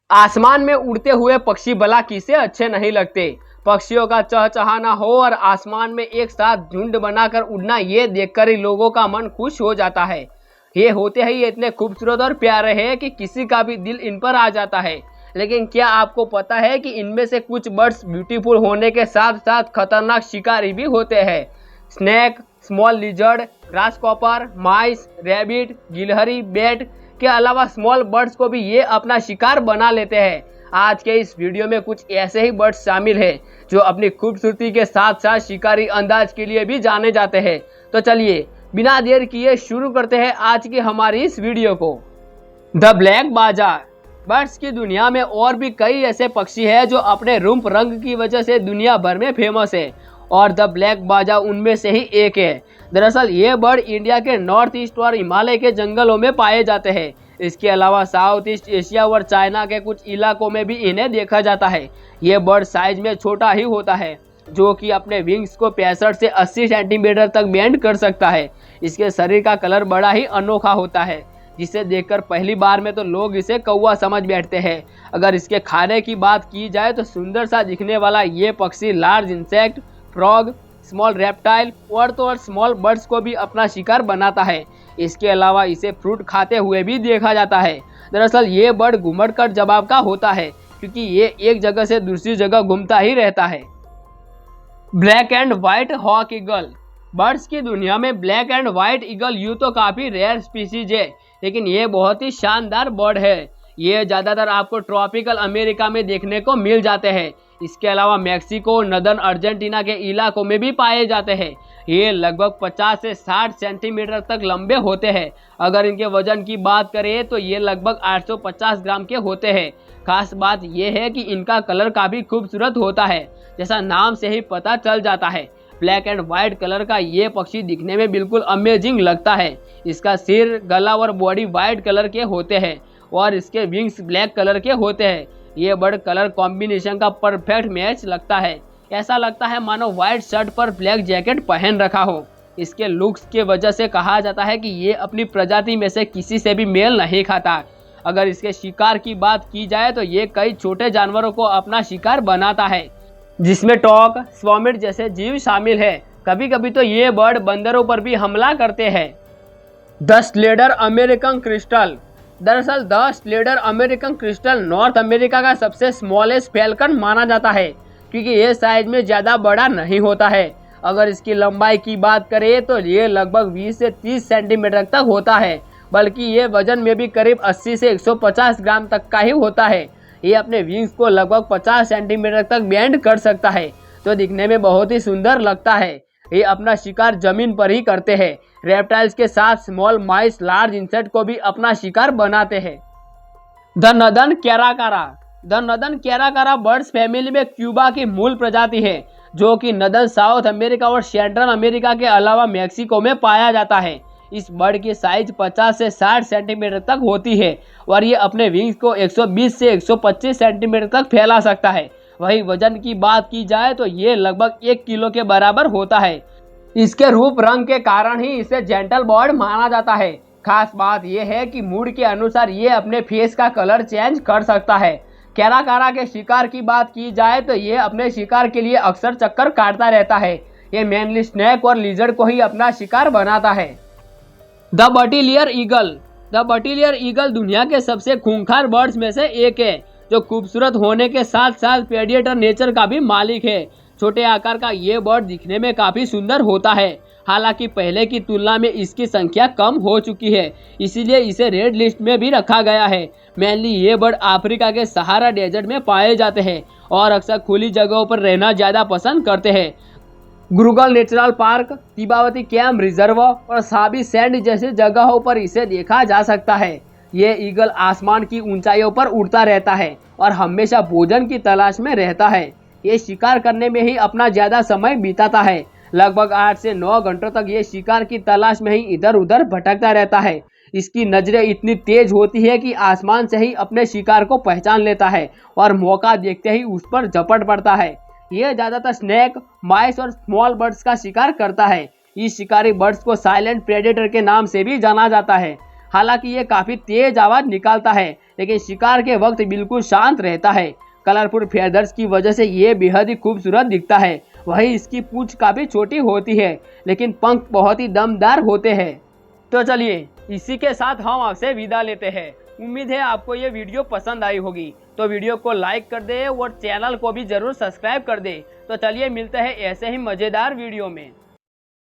आसमान में उड़ते हुए पक्षी भला किसे अच्छे नहीं लगते। पक्षियों का चहचहाना हो और आसमान में एक साथ झुंड बनाकर उड़ना, ये देखकर ही लोगों का मन खुश हो जाता है। ये होते ही इतने खूबसूरत और प्यारे हैं कि किसी का भी दिल इन पर आ जाता है। लेकिन क्या आपको पता है कि इनमें से कुछ बर्ड्स ब्यूटीफुल होने के साथ साथ खतरनाक शिकारी भी होते हैं। स्नेक, स्मॉल लिजर्ड, ग्रासकॉपर, माइस, रैबिट, गिलहरी, बैट के अलावा स्मॉल बर्ड्स को भी ये अपना शिकार बना लेते हैं। आज के इस वीडियो में कुछ ऐसे ही बर्ड्स शामिल हैं जो अपनी खूबसूरती के साथ साथ शिकारी अंदाज के लिए भी जाने जाते हैं। तो चलिए बिना देर किए शुरू करते हैं आज की हमारी इस वीडियो को। द ब्लैक बाजा। बर्ड्स की दुनिया में और भी कई ऐसे पक्षी हैं जो अपने रूप रंग की वजह से दुनिया भर में फेमस है और द ब्लैक बाजा उनमें से ही एक है। दरअसल ये बर्ड इंडिया के नॉर्थ ईस्ट और हिमालय के जंगलों में पाए जाते हैं। इसके अलावा साउथ ईस्ट एशिया और चाइना के कुछ इलाकों में भी इन्हें देखा जाता है। ये बर्ड साइज में छोटा ही होता है, जो कि अपने विंग्स को 65 से 80 सेंटीमीटर तक बेंड कर सकता है। इसके शरीर का कलर बड़ा ही अनोखा होता है, जिसे देखकर पहली बार में तो लोग इसे कौवा समझ बैठते हैं। अगर इसके खाने की बात की जाए तो सुंदर सा दिखने वाला ये पक्षी large insect, frog, small reptile और स्मॉल बर्ड्स को भी अपना शिकार बनाता है। इसके अलावा इसे फ्रूट खाते हुए भी देखा जाता है। दरअसल ये बर्ड घुमड़ कर जवाब का होता है, क्योंकि ये एक जगह से दूसरी जगह घूमता ही रहता है। Black and white hawk eagle. Birds की दुनिया में ब्लैक एंड व्हाइट ईगल यूँ तो काफ़ी रेयर स्पीसीज है, लेकिन ये बहुत ही शानदार बर्ड है। ये ज़्यादातर आपको ट्रॉपिकल अमेरिका में देखने को मिल जाते हैं। इसके अलावा मैक्सिको, नदर्न अर्जेंटीना के इलाकों में भी पाए जाते हैं। ये लगभग 50 से 60 सेंटीमीटर तक लंबे होते हैं। अगर इनके वजन की बात करें तो ये लगभग 850 ग्राम के होते हैं। खास बात यह है कि इनका कलर काफ़ी खूबसूरत होता है, जैसा नाम से ही पता चल जाता है। ब्लैक एंड व्हाइट कलर का ये पक्षी दिखने में बिल्कुल अमेजिंग लगता है। इसका सिर, गला और बॉडी व्हाइट कलर के होते हैं और इसके विंग्स ब्लैक कलर के होते हैं। ये बर्ड कलर कॉम्बिनेशन का परफेक्ट मैच लगता है। ऐसा लगता है मानो व्हाइट शर्ट पर ब्लैक जैकेट पहन रखा हो। इसके लुक्स के वजह से कहा जाता है कि ये अपनी प्रजाति में से किसी से भी मेल नहीं खाता। अगर इसके शिकार की बात की जाए तो ये कई छोटे जानवरों को अपना शिकार बनाता है, जिसमें टॉक, स्वॉमिट जैसे जीव शामिल है। कभी कभी तो ये बर्ड बंदरों पर भी हमला करते हैं। The slender American kestrel. दरअसल the slender American kestrel North America का सबसे स्मॉलेस्ट फैल्कन माना जाता है, क्योंकि ये साइज में ज़्यादा बड़ा नहीं होता है। अगर इसकी लंबाई की बात करें तो ये लगभग 20 से 30 सेंटीमीटर तक होता है, बल्कि ये वजन में भी करीब 80 से 150 ग्राम तक का ही होता है। ये अपने विंग्स को लगभग 50 सेंटीमीटर तक बेंड कर सकता है, तो दिखने में बहुत ही सुंदर लगता है। ये अपना शिकार जमीन पर ही करते हैं। रेप्टाइल्स के साथ स्मॉल माइस, लार्ज इंसेक्ट को भी अपना शिकार बनाते हैं। The northern caracara. The northern caracara birds family में क्यूबा की मूल प्रजाति है, जो कि नदर्न साउथ अमेरिका और सेंट्रल अमेरिका के अलावा मैक्सिको में पाया जाता है। इस बर्ड की साइज 50 से 60 सेंटीमीटर तक होती है और ये अपने विंग्स को 120 से 125 सेंटीमीटर तक फैला सकता है। वही वजन की बात की जाए तो ये लगभग 1 किलो के बराबर होता है। इसके रूप रंग के कारण ही इसे जेंटल बर्ड माना जाता है। खास बात यह है कि मूड के अनुसार ये अपने फेस का कलर चेंज कर सकता है। कैराकारा के शिकार की बात की जाए तो ये अपने शिकार के लिए अक्सर चक्कर काटता रहता है। ये मेनली स्नेक और लिजर्ड को ही अपना शिकार बनाता है। The bateleur eagle. The bateleur eagle दुनिया के सबसे खूंखार बर्ड्स में से एक है, जो खूबसूरत होने के साथ साथ प्रेडिएटर नेचर का भी मालिक है। छोटे आकार का ये बर्ड दिखने में काफ़ी सुंदर होता है। हालांकि पहले की तुलना में इसकी संख्या कम हो चुकी है, इसीलिए इसे रेड लिस्ट में भी रखा गया है। मेनली ये बर्ड अफ्रीका के सहारा डेजर्ट में पाए जाते हैं और अक्सर खुली जगहों पर रहना ज़्यादा पसंद करते हैं। Google natural park, तिबावती cam reserve और साबी सैंड जैसी जगहों पर इसे देखा जा सकता है। ये ईगल आसमान की ऊंचाइयों पर उड़ता रहता है और हमेशा भोजन की तलाश में रहता है। ये शिकार करने में ही अपना ज़्यादा समय बिताता है। लगभग 8 से 9 घंटों तक ये शिकार की तलाश में ही इधर उधर भटकता रहता है। इसकी नज़रें इतनी तेज होती है कि आसमान से ही अपने शिकार को पहचान लेता है और मौका देखते ही उस पर झपट पड़ता है। यह ज़्यादातर स्नेक, माइस और स्मॉल बर्ड्स का शिकार करता है। इस शिकारी बर्ड्स को साइलेंट प्रेडेटर के नाम से भी जाना जाता है। हालांकि ये काफी तेज आवाज निकालता है, लेकिन शिकार के वक्त बिल्कुल शांत रहता है। कलरफुल फेदर्स की वजह से ये बेहद ही खूबसूरत दिखता है। वहीं इसकी पूंछ काफी छोटी होती है, लेकिन पंख बहुत ही दमदार होते हैं। तो चलिए इसी के साथ हम आपसे विदा लेते हैं। उम्मीद है आपको ये वीडियो पसंद आई होगी, तो वीडियो को लाइक कर दे और चैनल को भी जरूर सब्सक्राइब कर दे। तो चलिए मिलते हैं ऐसे ही मजेदार वीडियो में।